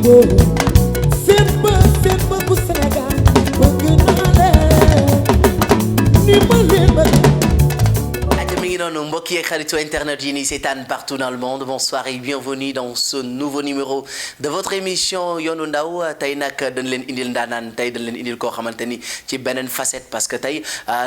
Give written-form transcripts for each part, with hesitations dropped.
woo seen bu Sénégal bëgg naa leen ni ma leen bëgg. noonu mbokk yeeg xaritu internet yi ni seetaan partout dans le monde bonsoir et bienvenue dans ce nouveau numéro de votre émission yoonu ndaw tey nag dañ leen indil ndaanaan tey dañ leen indil koo xamante ni ci beneen facette parce que tey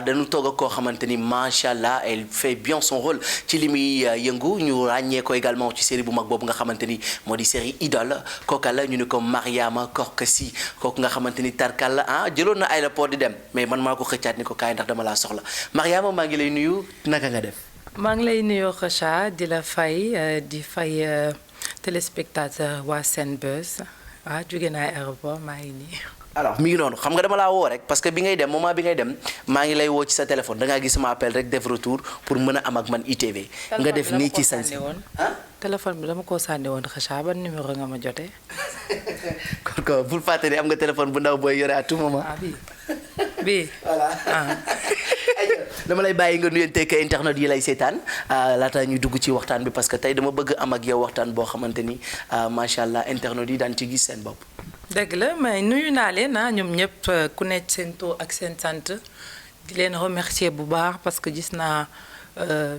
dañu toog ak koo xamante ni macha allah elle fait bien son rôle ci li muy yëngu ñu ràññee ko également ci série bu mag boobu nga xamante ni moo di série Idole kooka la ñu ni ko Mariama Korkasi kooku nga xamante ni tarkal la jëloon na aéroport di dem mais man maa ko xëccaat ni ko kaay ndax dama laa soxla Mariama maa ngi lay nuyu naka nga def. maa ngi lay nuyoo Kheucha di la di fay téléspectateur waa Senbuzz jóge naa aéroport maa ngi nii. alors mi ngi noonu xam nga dama laa woo rek parce que bi ngay dem moment bi ngay dem maa ngi lay woo ci sa téléphone da ngaa gis sama appel rek def retour pour mën a am ak man ITV. nga def nii ci sañ téléphone bi dama koo sànni woon Kheucha ban numéro nga ma jotee. kon bul fàtte ni am nga téléphone bu ndaw booy yore à tout moment. bii voilà. dama lay bàyyi nga nuyanteeg internet yi lay seetaan laata ñuy dugg ci waxtaan bi parce que tey dama bëgg am ak yow waxtaan boo xamante ni macha allah internet yi daan ci gis seen bopp. dëgg la mais nuyu naa leen ñoom ñëpp ku nekk seen tur ak seen sant di leen remercier bu baax parce que gis naa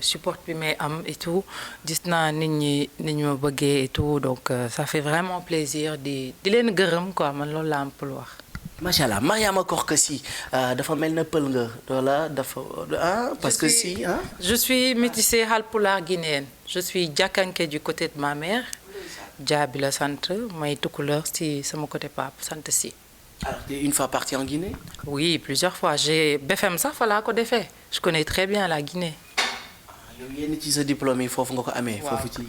support bi may am et tout gis naa nit ñi ma bëggee et tout donc ça fait vraiment plaisir di leen gërëm quoi man loolu laa am pour wax. macha allah Mariama Korkasi dafa mel na pël nga wala dafa parce que si je suis métissée Halpulaar guinéenne je suis Diakanké du côté de ma mère Dia bi la sant may Tukulóor si sama côté papa sant si. alors tu es une fois partie en Guinée. oui plusieurs fois j'ai BFM sax fa laa ko defee je connais très bien la Guinée. yow yenn ci sa diplôme yi foofu nga ko amee. foofu ci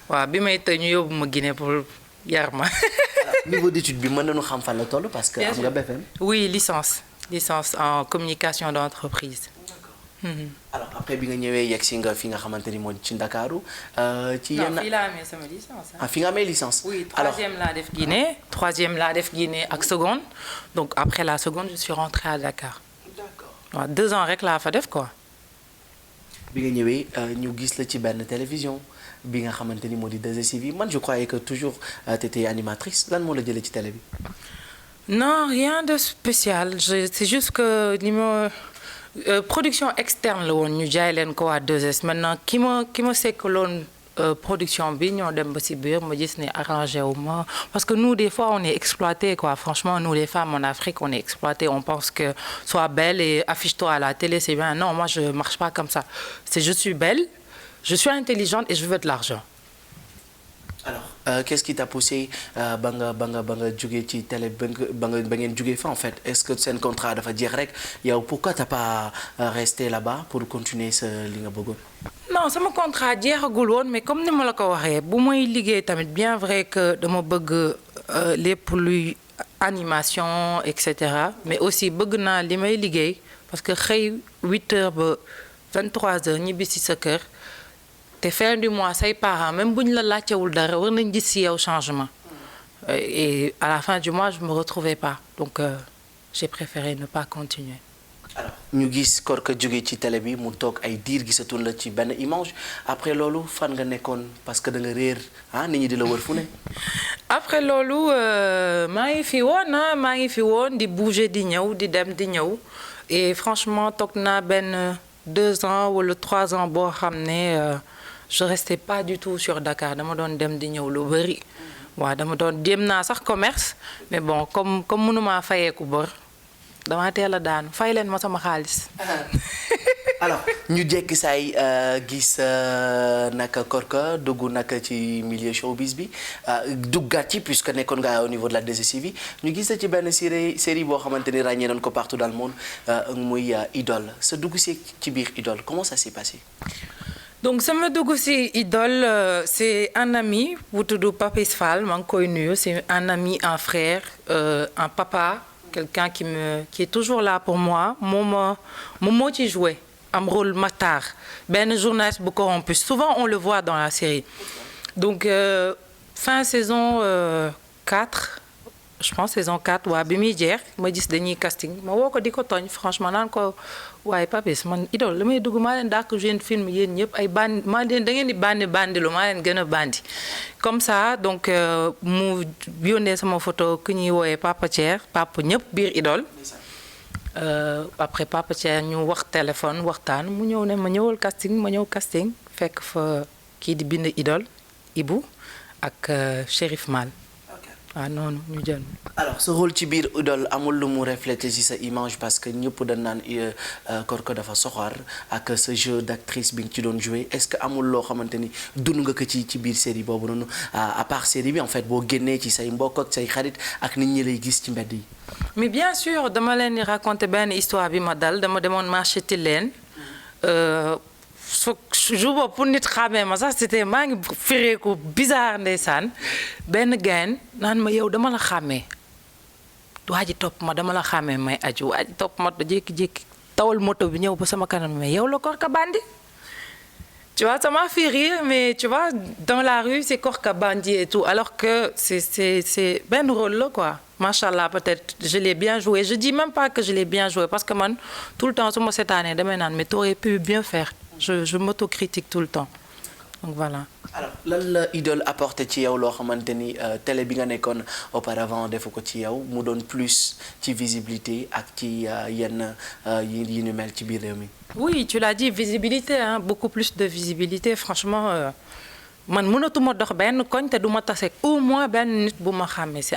waaw bi may tëj ñu yóbbu ma Guinée pour yar ma. niveau d'étude bi mën nañu xam fan la toll parce que am nga BFM. oui licence en communication d'entreprise. alors après bi nga ñëwee yegg si nga fi nga xamante ni moo ci Ndakaaru. ci yenn non fii laa amee sama licence. fi nga amee licence. oui troisième laa def Guinée ak seconde donc après la seconde je suis rentrée à Dakar. d'accord waaw 2 ans rek laa fa def quoi. bi nga ñëwee ñu gis la ci benn télévision bi nga xamante ni moo di 2STV man je croyais que toujours t'étais animatrice lan moo la jëlee ci télé bi. non rien de spécial c'est juste que li ma production externe la woon ñu jaay leen ko waa 2S maintenant ki ma sekkaloon production bi ñoo dem ba ci biir ma gis ne arrangé wu ma parce que nous des fois on est exploité quoi franchement nous les femmes en Afrique on est exploité on pense que sois belle et affiche-toi à la télé c'est bien non moi je marche pas comme ça c'est je suis belle je suis intelligente et je veux de l'argent. alors qu'est-ce qui t'a poussé ba nga jógee ci télé ba ngeen jógee fa en fait est-ce que seen contrat dafa jeex rek yow pourquoi t'as pas resté là-bas pour continuer sa li nga bëggoon. non sama contrat jeexagul woon mais comme ni ma la ko waxee bu may liggéey tamit bien vrai que dama bëgg lépp luy animation et cetera mais aussi bëgg naa li may liggéey parce que xëy 8h ba 23h ñibbi si sa kër. te fin du mois say parents même bu ñu la laajtewul dara war nañ gis ci yow changement et à la fin du mois je me retrouvais pas donc j'ai préféré ne pas continuer. alors ñu gis Korka jóge ci télé bi mu toog ay diir gisatoon la ci benn image après loolu fan nga nekkoon parce que da nga réer nit ñi di la wër fu ne. après loolu maa ngi fi woon di bouger di ñëw di dem di ñëw et franchement toog naa benn 2 ans wala 3 ans boo xam ne. je restais pas du tout sur Dakar dama doon dem di ñëw lu bari waaw dama doon jéem naa sax commerce mais bon comme mënumaa fayeeku bor dama teel a daanu fay leen ma sama xaalis. alors ñu jekki saay gis naka Korka dugg naka ci milieu showbiz bi duggaat ci puisque nekkoon nga au niveau de la 2STV ñu gis la ci benn série boo xamante ni ràññee nañ ko partout dans le monde muy Idole sa dugg si ci biir Idole comment ça s'est passé. donc sama dugg ci Idole c'est un ami bu tudd Papis Fall maa ngi koy nuyu c'est un ami un frère un papa quelqu'un qui est toujours là pour moi moom moo ci joué am rôle Matar benn journaliste bu corrompu souvent on le voit dans la série donc fin saison 4 je pense saison 4 waa bi muy jeex ma gis dañuy casting ma woo ko di ko tooñ franchement naan ko waaye Papis man idole la may dugg maa leen dàq jeune film yéen ñëpp ay bandi maa leen da ngeen di bandilu maa leen gën a bandi comme ça donc mu yónnee sama photo ku ñuy wooyee Papa Thier papa ñëpp biir idole après Papa Thier ñu wax téléphone waxtaan mu ñëw ne ma ñëwal casting ma ñëw casting fekk fa kii di bind idole Ibou ak Chérif Mal waaw noonu ñu jël. alors sa rôle ci biir idole amul lu mu refléter ci sa image parce que ñëpp dañ naan Korka dafa soxor ak sa jeu d'actrice bi nga ci doon jouer est-ce que amul loo xamante ni dund nga ko ci biir série boobu noonu à part série bi en fait boo génnee ci say mbokk ak say xarit ak nit ñi lay gis ci mbedd yi. mais bien sûr dama leen di raconter benn histoire bi ma dal dama demoon marché Tilène jour boobu pour nit xamee ma sax c'était maa ngi fireeku bizarre ndeysaan benn gain naan ma yow dama la xàmmee waa ji topp ma dama la xàmmee may aju waa ji topp ma jékki-jékki tawal moto bi ñëw ba sama kanam mais yow la Korka Bandi tu vois ça m'a fait rire mais tu vois dans la rue c'est Korka Bandi et tout alors que c'est benn rôle là quoi machallah peut-être je l'ai bien joué je dis même pas que je l'ai bien joué parce que man tout le temps su ma seetaanee damay naan mais t'aurais pu bien faire je m'autocritique tout le temps donc voilà. alors lan la idole apporté ci yow loo xamante ni télé bi nga nekkoon auparavant defu ko ci yow mu doon plus ci visibilité ak ci yenn yi ñu mel ci biir réew mi. oui tu l'as dit visibilité hein beaucoup plus de visibilité franchement man mënatuma dox benn koñ te du ma tase au moins benn nit bu ma xàmmee c'est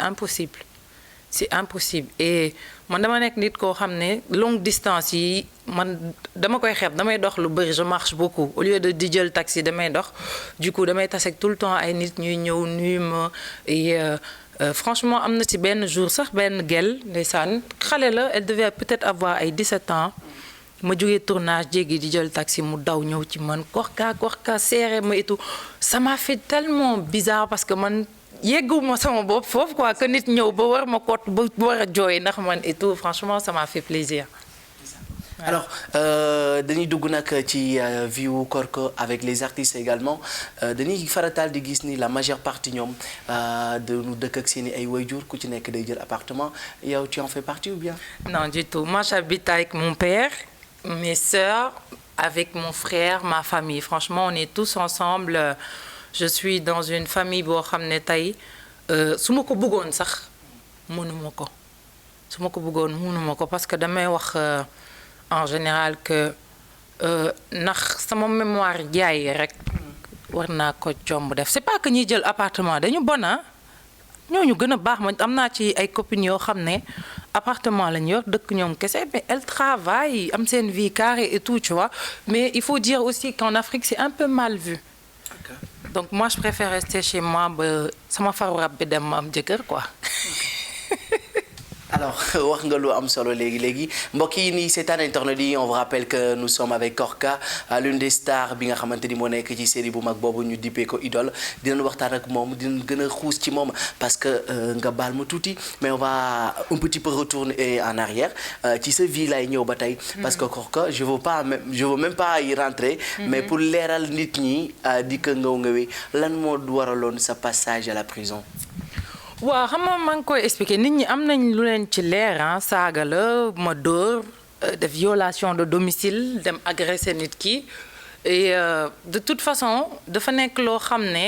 impossible et man dama nekk nit koo xam ne longue distance yi man dama koy xeeb damay dox lu bëri je marche beaucoup au lieu de di jël taxi damay dox du coup damay tase tout le temps ay nit ñuy ñëw nuyu ma et franchement am na ci benn jour sax benn gel ndeysaan xale la elle devait peut-être avoir ay 17 ans ma jógee tournage jéggi di jël taxi mu daw ñëw ci man Korka serré ma et tout ça m'a fait tellement bizarre parce que man yegguma sama bopp foofu quoi que nit ñëw ba war ma kott ba war a jooy ndax man et tout franchement ça m'a fait plaisir. alors dañuy dugg nag ci vie wu Korka avec les artistes également dañuy farataal di gis ni la majeure partie ñoom dañu dëkk ak seeni ay waajur ku ci nekk day jël appartement yow tu en fais partie ou bien. non du tout moi j'habite avec mon père mes sœurs avec mon frère ma famille franchement on est tous ensemble. Je suis dans une famille boo xam ne tey su ma ko bëggoon sax mënuma ko parce que damay wax en général que ndax sama mémoire jaay rek war naa ko jomb def c'est pas que ñuy jël appartement dañu bon ah ñooñu gën a baax man am naa ci ay copines yoo xam ne appartement lañ yor dëkk ñoom kese mais elles travaillent am seen vie carrée et tout tu vois mais il faut dire aussi qu'en Afrique c'est un peu mal vu. Donc moi je préfère rester chez moi ba sama faru rab bi dem ma am jëkkër quoi. alors wax nga lu am solo léegi mbokk yi nii seetaan internet yi on vous rappelle que nous sommes avec Korka l'une des stars bi nga xamante ni moo nekk ci série bu mag boobu ñu dippee ko Idole dinañ waxtaan ak moom dinañ gën a xuus ci moom parce que nga baal ma tuuti mais on va un petit peu retourner en arrière ci sa vie lay ñëw ba tey parce que Korka je veux même pas y rentrer mais pour leeral nit ñi di ko ngaw-ngawee lan moo waraloon sa passage à la prison. waaw xam nga maa ngi koy expliquer nit ñi am nañ lu leen ci leer saaga la ma dóor de violation de domicile dem agresser nit ki et de toute façon dafa nekk loo xam ne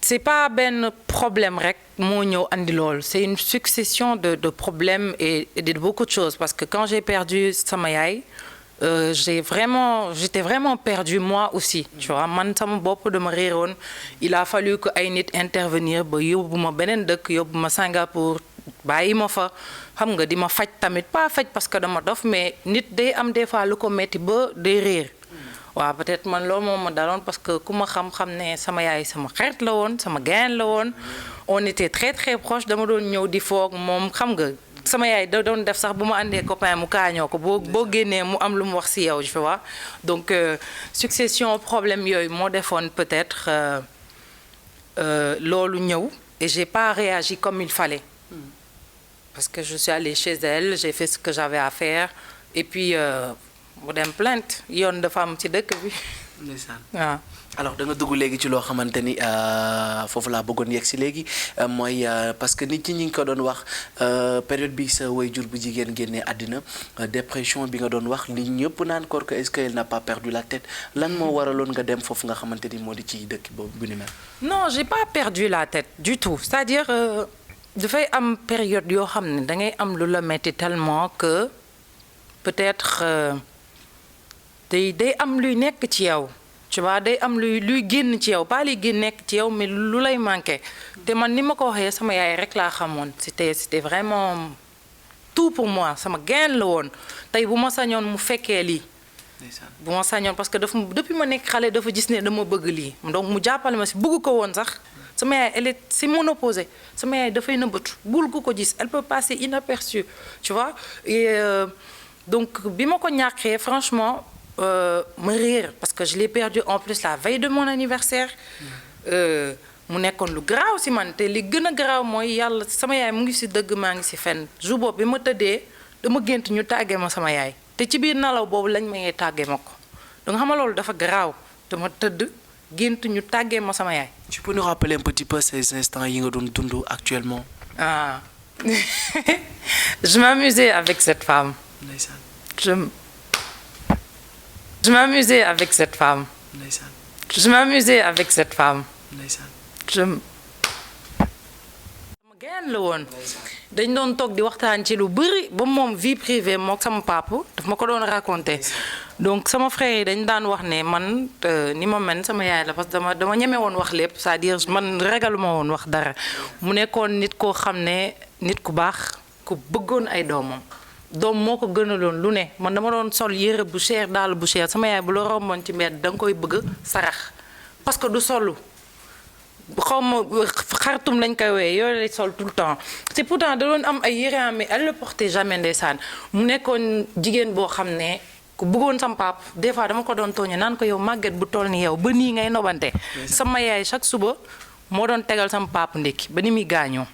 c'est pas benn problème rek moo ñëw andi lool c'est une succession de problèmes et de beaucoup de choses parce que quand j'ai perdu sama yaay j'étais vraiment perdue moi aussi tu vois man sama bopp dama réeroon il a fallu que ay nit intervenir ba yóbbu ma beneen dëkk yóbbu ma Singapour bàyyi ma fa xam nga di ma faj tamit pas faj parce que dama dof mais nit day am des fois lu ko metti ba day réer waaw peut-être man loolu moo ma daloon parce que ku ma xam ne sama yaay sama xarit la woon sama gain la woon on était très très proche dama doon ñëw di foog moom xam nga sama yaay da doon def sax bu ma àndee copain mu kaañoo ko boo génnee mu am lu mu wax ci yow tu vois donc succession problème yooyu moo defoon peut-être loolu ñëw et j'ai pas réagi comme il fallait parce que je suis allée chez elle j'ai fait ce que j'avais à faire et puis mu dem plainte yoon dafa am ci dëkk bi waaw alors da nga dugg léegi ci loo xamante ni foofu laa bëggoon yegg si léegi mooy parce que nit ñi ngi ko doon wax période bi sa waajur bu jigéen génnee àddina dépression bi nga doon wax nit ñëpp naan koor que est-ce qu'elle n'a pas perdu la tête lan moo waraloon nga dem foofu nga xamante ni moo di ci dëkk boobu bu ni mel. non j'ai pas perdu la tête du tout c'est-à-dire dafay am période yoo xam ne da ngay am lu la metti tellement que peut-être day am luy nekk ci yow. tu vois day am luy génn ci yow pas luy génn nekk ci yow mais lu lay manqué te man ni ma ko waxee sama yaay rek laa xamoon c'était vraiment tout pour moi sama gain la woon tey bu ma sañoon mu fekkee lii bu ma sañoon parce que depuis ma nekk xale dafa gis ne dama bëgg lii donc mu jàppale ma si bëgg ko woon sax sama yaay elle est c'est mon opposé sama yaay dafay nëbbatu bul ko gis elle peut passer inaperçue tu vois et donc bi ma ko ñàkkee franchement ma réer parce que je l'ai perdu en plus la veille de mon anniversaire mu nekkoon lu garaaw si man te li gën a garaaw mooy yàlla sama yaay mu ngi si dëgg maa ngi si fenn jour boobu bi ma tëddee dama gént ñu tàggee ma sama yaay te ci biir nalaw boobu lañ ma yee tàggee ma ko donc xam nga loolu dafa garaaw dama tëdd gént ñu tàggee ma sama yaay. Tu peux nous rappeler un petit peu ces instants yi nga doon dund actuellement. ah je m'amusais avec cette femme. Je m'amusais avec cette femme. Je m'amusais avec cette femme. sama gain la woon dañ doon toog di waxtaan ci lu bëri ba moom vie privée mook sama papa daf ma ko doon raconter donc sama frère yi dañ daan wax ne man ni ma mel sama yaay la parce que dama ñeme woon wax lépp c'est-à-dire man ragaluma woon wax dara mu nekkoon nit koo xam ne nit ku baax ku bëggoon ay doomam doom moo ko gënaloon lu ne man dama doon sol yére bu cher daal bu cher sama yaay bu la romboon ci mbedd da nga koy bëgg sarax parce que du solu xaw ma xartum lañ koy wooye yooyu lay sol tout le temps te pourtant da doon am ay yére mais elle le portait jamais ndeysaan mu nekkoon jigéen boo xam ne ku bëggoon sama pap des fois dama ko doon tooñe naan ko yow màgget bu toll ni yow ba nii ngay nobante sama yaay chaque suba moo doon tegal sama pap ndékki ba ni muy gaañoo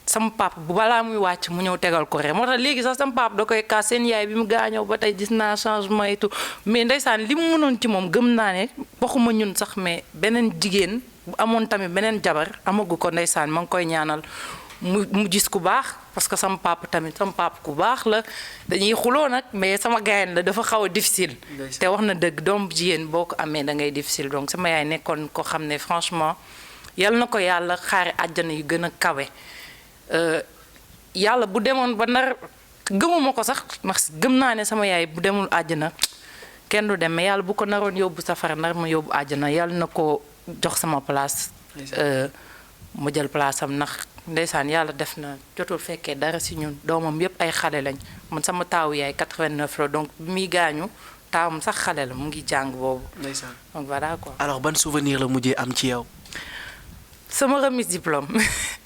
sama pap bu balaa muy wàcc mu ñëw tegal ko rek moo tax léegi sax sama pap da koy kaas seen yaay bi mu gaañoo ba tey gis naa changement et tout mais ndeysaan li mu mënoon ci moom gëm naa ne waxuma ñun sax mais beneen jigéen bu amoon tamit beneen jabar amagu ko ndeysaan ma ngi koy ñaanal mu gis ku baax parce que sama pap tamit sama pap ku baax la dañuy xuloo nag mais sama gayen la dafa xaw a difficile te wax na dëgg doom jigéen boo ko amee da ngay difficile donc sama yaay nekkoon ko xam ne franchement yal na ko yàlla xaare àjjana yu gën a kawe yàlla bu demoon ba nar gëmuma ko sax ndax gëm naa ne sama yaay bu demul àjjana kenn du dem mais yàlla bu ko naroon yóbbu safara nar ma yóbbu àjjana yàlla na ko jox sama place mu jël place am ndax ndeysaan yàlla def na jotul fekkee dara si ñun doomam yépp ay xale lañ man sama taawu yaay 89 la donc bi muy gaañu taawam sax xale la mu ngi jàng boobu ndeysaan donc voilà quoi. alors ban souvenir la mujjee am ci yow. sama remise diplôme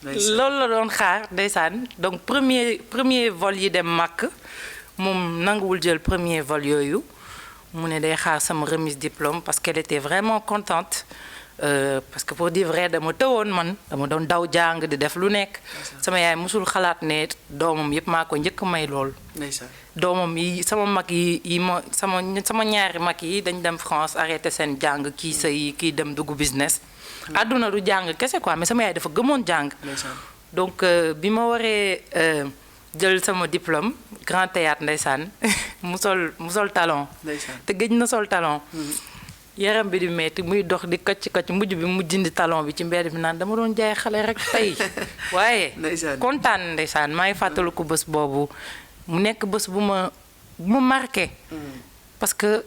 loolu la doon xaar ndeysaan donc premier vol yi dem màkk moom nanguwul jël premier vol yooyu mu ne day xaar sama remise diplôme parce qu'elle était vraiment contente parce que pour dire vrai dama tëwoon man dama doon daw jàng di def lu nekk sama yaay musul xalaat ne doomam yépp maa ko njëkk may lool doomam yi sama mag yi ma sama ñaari mag yi dañ dem France arrêté seen jàng kii sëy kii dem dugg business àdduna du jàng kese quoi mais sama yaay dafa gëmoon jàng donc bi ma waree jël sama diplôme grand théâtre ndeysaan mu sol talon te gëj na sol talon yaram bi di metti muy dox di kacc mujj bi mu dindi talon bi ci mbedd bi naan dama doon jaay xale rek tey waaye kontaan ndeysaan maa ngi fàttaliku bés boobu mu nekk bés bu ma marqué parce que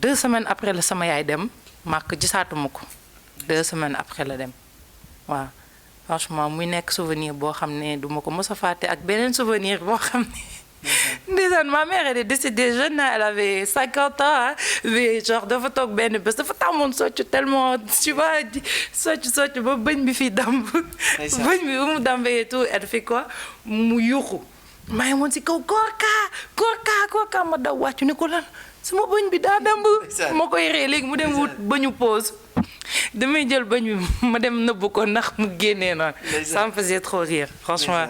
2 semaines après la sama yaay dem màkk gisaatuma ko 2 semaines après la dem waaw franchement muy nekk souvenir boo xam ne duma ko mës a fàtte ak beneen souvenir boo xam ne ndeysaan ma mère elle est décédée jeune elle avait 50 ans mais genre dafa toog benn bés dafa tàmmoon soccu tellement tu vois soccu ba bëñ bi fii damb bëñ bi ba mu dambee et tout elle fait quoi mu yuuxu maa ngi woon si kaw koorkaa ma daw wàccu ne ko lan sama bëñ bi daa damb ma koy ree léegi mu dem wut bañu pause damay jël bañ bi ma dem nëbb ko ndax mu génnee noonu ça me faisait trop rire franchement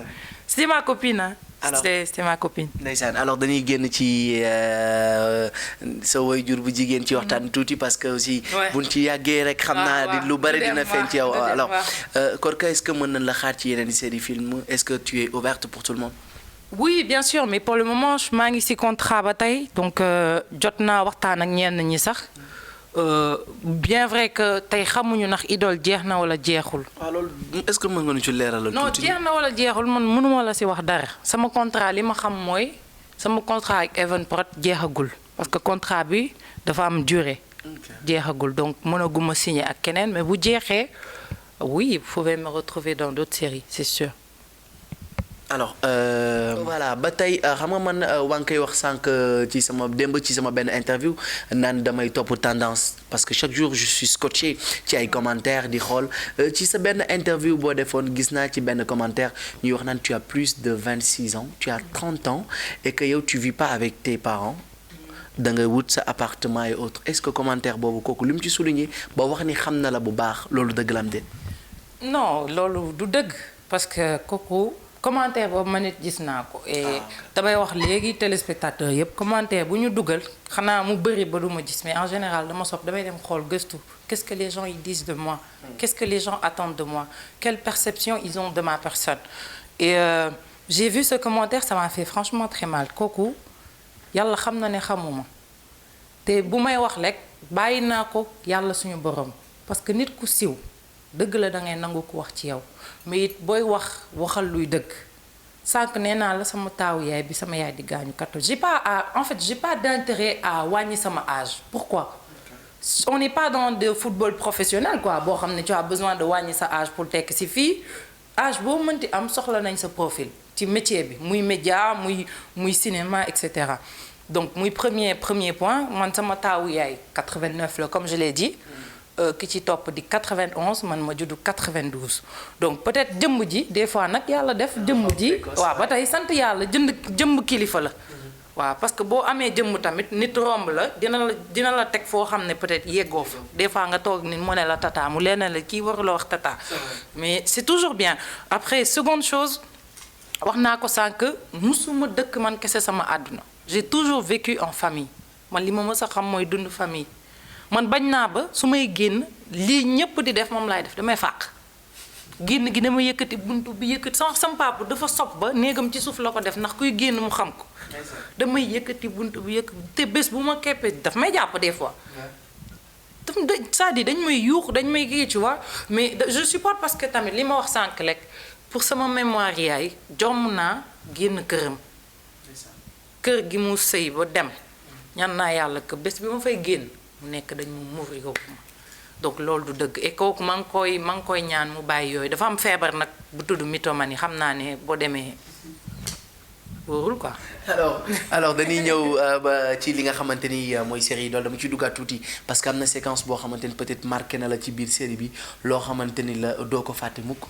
c'était ma copine Alors- c'était ma copine. ndeysaan alors dañuy génn ci sa waajur bu jigéen ci waxtaan tuuti parce que aussi Ouais. buñ ci yàggee rek xam naa waaw, di lu bari du dem, dina feeñ ci yow waaw, du dem, alors waaw. Korka est-ce que mën nañ la xaar ci yeneen série film est-ce que tu es ouverte pour tout le monde Oui, bien sûr, mais pour le moment maa ngi ci contrat ba tey donc jot naa waxtaan ak ñenn ñi sax bien vrai que tey xamuñu ndax Idole jeex na wala jeexul. waaw loolu est-ce que mën nga ñu ci leeralal non tuuti jeex na wala jeexul man mënuma la ci wax dara sama contrat li ma xam mooy sama contrat ak Evenprod jeexagul parce que contrat bi dafa am durée. jeexagul donc mënaguma signer ak keneen mais bu jeexee oui vous pouvez me retrouver dans d'autres séries c'est sûr. alors voilà ba tey xam nga man waa ngi koy wax sànq ci sama démb ci sama benn interview naan damay topp tendance parce que chaque jour je suis scotché ci ay commentaires di xool ci sa benn interview boo defoon gis naa ci benn commentaire ñuy wax naan tu as plus de 26 ans tu as 30 ans et que yow tu vis pas avec tes parents da nga wut sa appartement et autres est-ce que commentaire boobu kooku li mu ci souligné ba wax ni xam na la bu baax loolu dëgg la am de. non loolu du dëgg parce que kooku commentaire boobu ma nit gis naa ko et damay wax léegi téléspectateur yëpp commentaire bu ñu dugal xanaa mu bëri ba du ma gis mais en général dama sopp damay dem xool gëstu qu'est-ce que les gens ils disent de moi qu'est-ce que les gens attendent de moi quelle perception ils ont de ma personne et j'ai vu ce commentaire ça m'a fait franchement très mal kooku yàlla xam na ne xamuma te bu may wax rek bàyyi naa ko yàlla suñu borom parce que nit ku siw dëgg la da ngay nangu ko wax ci yow mais it booy waxal luy dëgg sànq nee naa la sama taawu yaay bi sama yaay di gaañu 14 j'ai pas d'intérêt à wàññi sama âge pourquoi on n'est pas dans de football professionnel quoi boo xam ne tu as besoin de wàññi sa âge pour tekk ci fii âge boo mënti am soxla nañ sa profil ci métier bi muy média muy cinéma et cetera donc muy premier point man sama taawu yaay 89 la comme je l'ai dit ki ci topp di 91 man ma juddu 92 donc peut-être jëmm ji des fois nag yàlla def jëmm ji waaw ba tey sant yàlla jëmm kilifa la waaw parce que boo amee jëmm tamit nit romb la dina la teg foo xam ne peut-être yeggoo fa des fois nga toog nit mu ne la tata mu leen la kii warula wax tata mais c'est toujours bien après seconde chose wax naa ko sànq musuma dëkk man kese sama àdduna j'ai toujours vécu en famille man li ma mës a xam mooy dund famille man bañ naa ba su may génn lii ñëpp di def moom laay def damay fàq génn gi dama yëkkati buntu bi yëkkati sama papa dafa sob ba néegam ci suuf la ko def ndax kuy génn mu xam ko damay yëkkati buntu bi yëkkati te bés bu ma keppee daf may jàpp des fois c'est-à-dire dañ may yuux dañ may kii tu vois mais je supporte parce que tamit li ma wax sànq rek pour sama mémoire yaay jomm naa génn këram kër gi mu sëy ba dem ñaan naa yàlla que bés bi ma fay génn mu nekk dañ mu muur yóbbu ma donc loolu du dëgg et kooku ma ngi koy ñaan mu bàyyi yooyu dafa am feebar nag bu tudd mythomanie xam naa ne boo demee wóorul quoi. alors dañuy ñëw ba ci li nga xamante ni mooy série Idole dama ciy duggaat tuuti parce que am na séquence boo xamante ni peut-être marqué na la ci biir série bi loo xamante ni la doo ko fàtte mukk.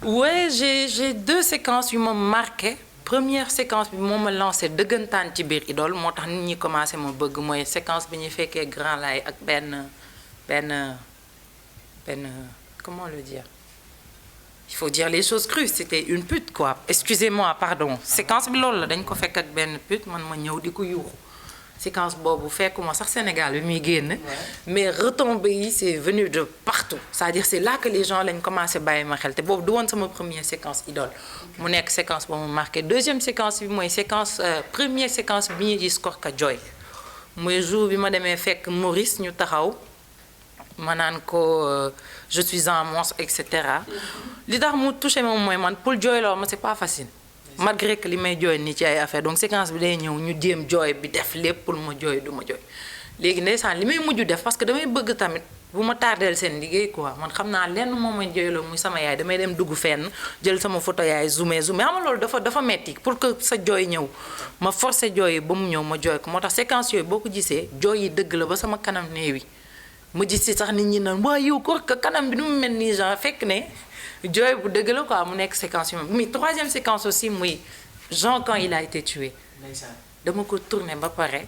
ouais j'ai deux séquences yu ma marqué. première séquence bi moo ma lancé dëggantaan ci biir Idole moo tax nit ñi commencé ma bëgg mooy séquence bi ñuy fekkee Grand Laye ak benn comment le dire il faut dire les choses crues c'était une pute quoi excusez-moi pardon séquence bi loolu la dañ ko fekk ak benn pute man ma ñëw di ko yuuxu séquence boobu fekkuma sax Sénégal bi muy génn mais retombées yi c'est venu de partout c'est-à-dire c'est là que les gens lañ commencé bàyyi ma xel te boobu du woon sama première séquence Idole mu nekk séquence boobu mu marqué deuxième séquence bi mooy première séquence bi ñuy gis Korka jooy mooy jour bi ma demee fekk Maurice ñu taxaw ma naan ko je suis un monstre et cetera li tax mu touché moom mooy man pour jooyloo ma c'est pas facile malgré que li may jooy nii ci ay affaire donc séquence bi day ñëw ñu jéem jooy bi def lépp pour ma jooy du ma jooy léegi ndeysaan li may mujj def parce que damay bëgg tamit bu ma tardeel seen liggéey quoi man xam naa lenn moom ma jooyloo muy sama yaay damay dem dugg fenn jël sama photo yaay zoomé xam nga loolu dafa metti pour que sa jooy ñëw ma forcé jooy yi ba mu ñëw ma jooy ko moo tax séquence yooyu boo ko gisee jooy yi dëgg la ba sama kanam néewi ma gis si sax nit ñi naan waa yow Korka kanam bi nu mu mel nii genre fekk ne jooy bu dëgg la quoi mu nekk séquence yu mais troisième séquence aussi muy Jean quand il a été tué dama ko tourné ba pare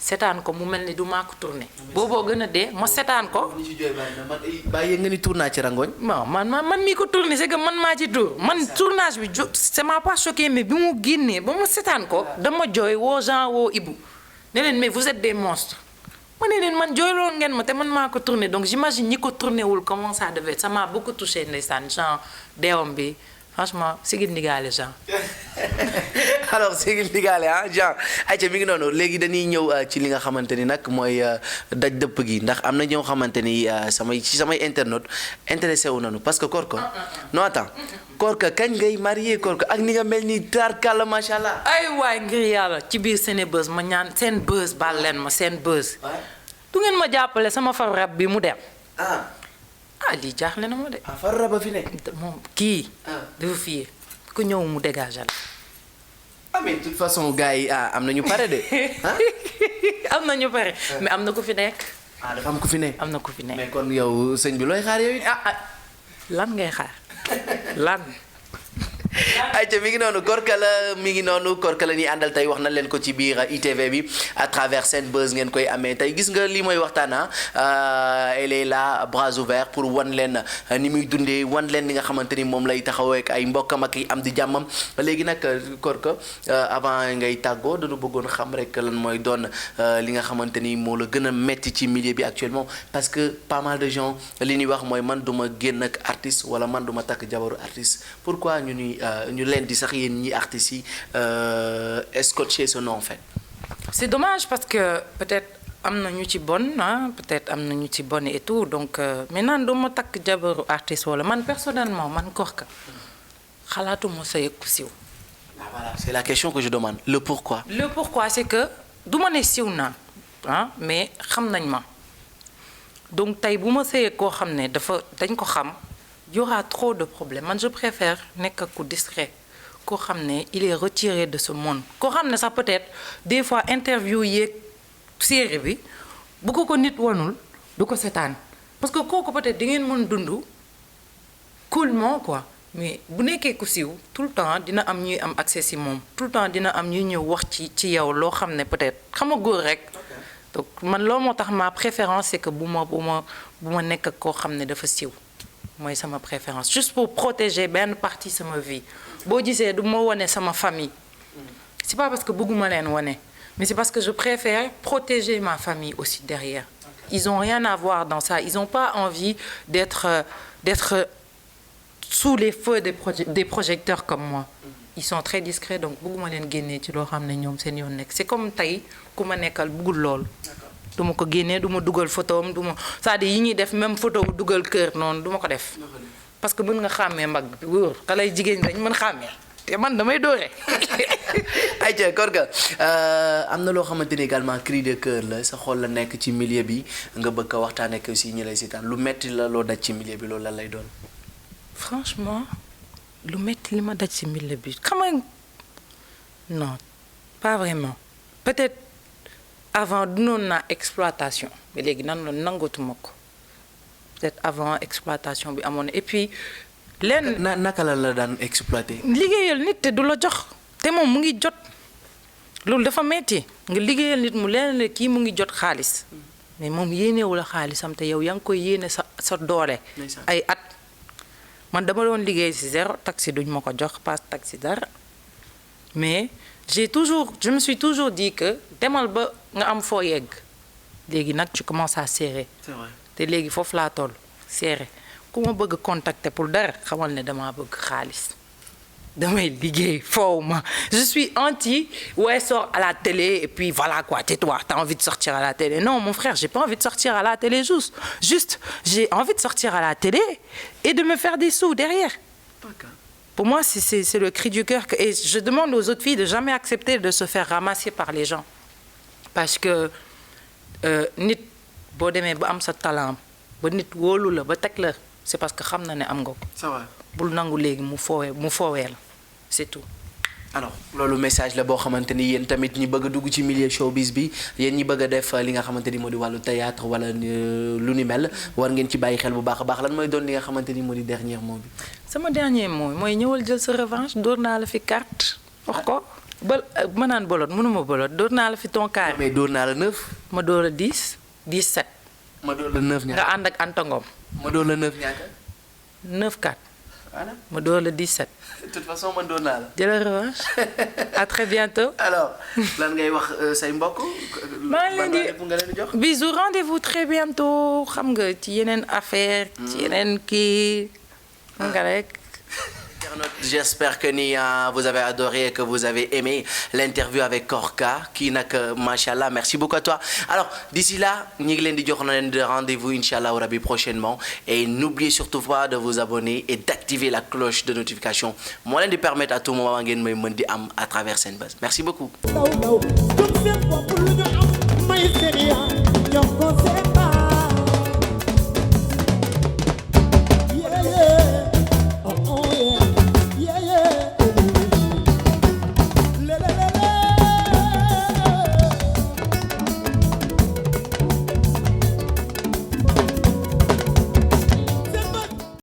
seetaan ko mu mel ni du maa ko tourné booboo gën a dee ma seetaan ko. bàyyi nga ni tournage ci rangoñ. bon man mii ko tourné c'est que man maa ci tour man tournage bi ça m'a pas choqué mais bi mu génnee ba ma seetaan ko dama jooy woo Jean woo Ibou ne leen mais vous êtes des monstres ma ne leen man jooyloon ngeen ma te man maa ko tourné donc j'imagine ñi ko tourné wul comment ça devait être ça m'a beaucoup touché ndeysaan Jean deewam bi franchement sigil ndigaale Jean. alors sigil ndigaale Jean ayca mi ngi noonu léegi dañuy ñëw ci li nga xamante ni nag mooy daj dëpp gi ndax am na ñoo xamante ni samay internautes intéressé wu nañu parce que Korka non attends Korka kañ ngay marié Korka ak ni nga mel ni tarkalla macha allah. ay waay ngir yàlla ci biir Senebuzz ma ñaan seen buzz baal leen ma seen buzz. du ngeen ma jàppale sama far rab bi mu dem. lii jaaxle na ma de. far rab fi ne. moom kii. dafa fii ku ñëw mu dégagé la. mais de toute façon gars yi am na ñu pare de. am na ñu pare mais am na ku fi nekk. dafa am ku fi ne. am na ku fi nekk mais kon yow sëñ bi looy xaar yow it. lan ngay xaar lan. ayca mi ngi noonu Korka la mi ngi noonu Korka la ñuy àndal tey wax na leen ko ci biir ITV bi à travers Senbuzz ngeen koy amee tey gis nga lii mooy waxtaan elle est là bras ouverts pour wan leen ni muy dundee wan leen ni nga xamante ni moom lay taxawee ak ay mbokkam ak ay am di jàmmam léegi nag Korka avant ngay tàggoo dañu bëggoon xam rek lan mooy doon li nga xamante ni moo la gën a metti ci milieu bi actuellement parce que pas mal de gens li ñuy wax mooy man du ma génn ak artiste wala man du ma takk jabaru artiste pourquoi ñu leen di sax yéen ñi artistes yi scotché ce nom en fait. c'est dommage parce que peut-être am na ñu ci bon peut-être am na ñu ci bon et tout donc maintenant doo ma takk jabaru artiste wala man personnellement man Korka xalaatuma sëy ku siiw. Voilà c'est la question que je demande le pourquoi. le pourquoi c'est que du ma ne siiw naa mais xam nañ ma donc tey bu ma sëyee koo xam ne dañ ko xam. Il y aura trop de problèmes man je préfère nekk ku discret koo xam ne il est retiré de ce monde koo xam ne sax peut-être des fois interview yeeg série bi bu ko nit wanul du ko setaan parce que kooku peut-être di ngeen mën dund coolement quoi mais bu nekkee ku siiw tout le temps dina am ñuy am accès ci moom tout le temps dina am ñuy ñëw wax ci yow loo xam ne peut-être xam nga góor rek donc man loolu moo tax ma préférence c'est que bu ma nekk koo xam ne dafa siiw. mooy sama préférence juste pour protéger benn partie sama vie boo gisee du ma wane sama famille c'est pas parce que bëgguma leen wane mais c'est parce que je préfère protéger ma famille aussi derrière ils ont rien à voir dans ça ils ont pas envie d'être sous les feux des projecteurs comme moi ils sont très discrets donc bëgguma leen génnee ci loo xam ne ñoom seen yoon nekk c'est comme tey ku ma nekkal bëggul lool du ma ko génnee du ma dugal photo am du ma c'est-à-dire yi ñuy def même photo bu dugal kër noonu du ma ko def parce que mën nga xàmmee mbagg bi wóor xale yi jigéen dañ mën xàmmee te man damay doore. ayca Korka am na loo xamante ni également cri de cœur la sa xol la nekk ci milieu bi nga bëgg a waxtaanee ak aussi ñi lay seetaan lu metti la loo daj ci milieu bi loolu lan lay doon. franchement lu metti li ma daj ci milieu bi xam nga non pas vraiment peut-être. avant dunoon naa exploitation mais léegi nangatuma ko peut-être avant exploitation bi amoon et puis lenn naka la daan exploiter. liggéeyal nit te du la jox te moom mu ngi jot loolu dafa metti nga liggéeyal nit mu leen ne kii mu ngi jot xaalis mais moom yéenewu la xaalisam te yow yaa ngi koy yéene sa doole ay at man dama doon liggéey ci zéro taxi duñ ma ko jox passe taxi dara mais je me suis toujours dit que demal ba nga am foo yegg léegi nag tu commences à serrer. C'est vrai. te léegi foofu laa toll serrer ku ma bëgg contacter pour dara xamal ne damaa bëgg xaalis damay liggéey foofu ma je suis anti ouais sors à la télé et puis voilà quoi tais-toi t'as envie de sortir à la télé non mon frère j'ai pas envie de sortir à la télé juste j'ai envie de sortir à la télé et de me faire des sous derrière. Okay. Pour moi, c'est le cri du cœur. Et je demande aux autres filles de jamais accepter de se faire ramasser par les gens. Parce que nit boo demee ba am sa talent ba nit wóolu la ba teg la c'est parce que xam na ne am nga ko. c'est vrai. bul nangu léegi mu foowee la c'est tout. alors loolu message la boo xamante ni yéen tamit ñi bëgg a dugg ci milieu showbiz bi yéen ñi bëgg a def li nga xamante ni moo di wàllu théâtre wala lu ni mel war ngeen ci bàyyi xel bu baax a baax lan mooy doon li nga xamante ni moo di dernier mot bi. sama dernier mot mooy ñëwal jël sa revanche dóor naa la fi carte wax ko. ma naan bolot mënuma bolot door naa la fi ton carré. mais door naa la 9. ma door la 10 17. ma door la 9 ñaata. nga ànd ak Anta Ngom. ma door la 9 ñaata. 9-4. voilà. ma door la 17. de toute façon man door naa la. jëlal revanche. À très bientôt. alors lan ngay wax say mbokk. maa ngi leen di nga leen di jox. bisous rendez-vous très bientôt xam nga ci yeneen affaire ci yeneen kii xam nga rek. J'espère que vous avez adoré et que vous avez aimé l'interview avec Korka qui nak machallah merci beaucoup à toi. Alors d'ici là ñi ngi leen di jox na leen de rendez-vous inchallah rabi prochainement et n'oubliez surtout pas de vous abonner et d'activer la cloche de notification moo leen di permettre à tout moment ngeen may mën di am à travers Senbuzz. Merci beaucoup. Ndaw ndaw jom seen bopp lu ñu am may seen yaa ñoo ko seen